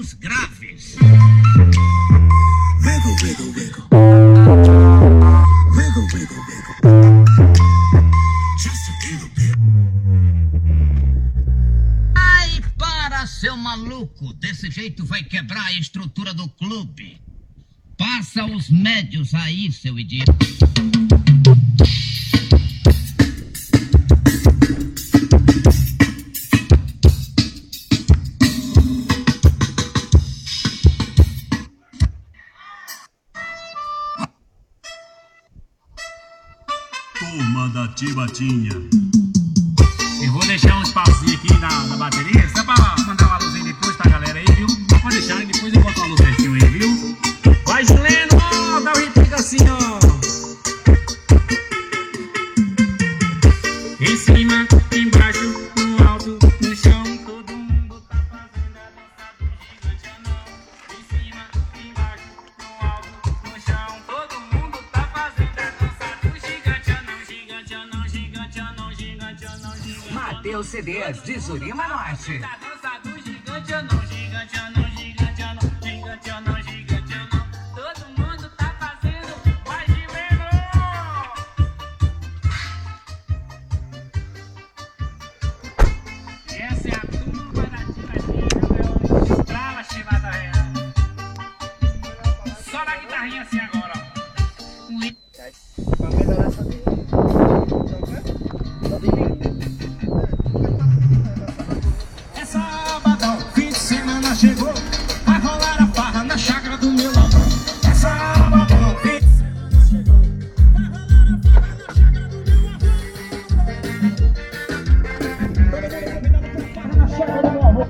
médios graves. Wiggle, wiggle, wiggle. Wiggle, wiggle, wiggle. Just a little bit. Ai, para, seu maluco. Desse jeito vai quebrar a estrutura do clube. Passa os médios aí, seu idiota. Turma da Tibatinha. Eu vou deixar um espacinho aqui na bateria, só pra mandar uma luzinha depois pra galera aí, viu? Pode deixar e depois eu boto uma luz certinho aí, viu? Vai, Juliano, ó, dá um ritmo assim, ó. Em cima, embaixo, no alto, no chão, todo mundo tá fazendo a dança do gigante anão. Em cima, embaixo, no alto, no chão, todo mundo tá fazendo a dança do gigante anão, gigante anão, gigante anão, gigante anão, gigante anão. Mateus CDs de Jurema Norte. A dança do gigante anão, gigante anão, gigante anão, gigante anão, gigante anão. Todo mundo tá fazendo, vai de menos. Essa é a turma da Tibatinha, meu estrala chivada real. Só na guitarrinha assim agora, ó. Pra melhorar essa vida. É sabadão, fim de semana chegou. Vai rolar a farra na chácara do meu lado. É sabadão, fim de semana chegou. Vai rolar a farra na chácara do meu lado. Todo mundo convidado pra farra na chácara do meu avô.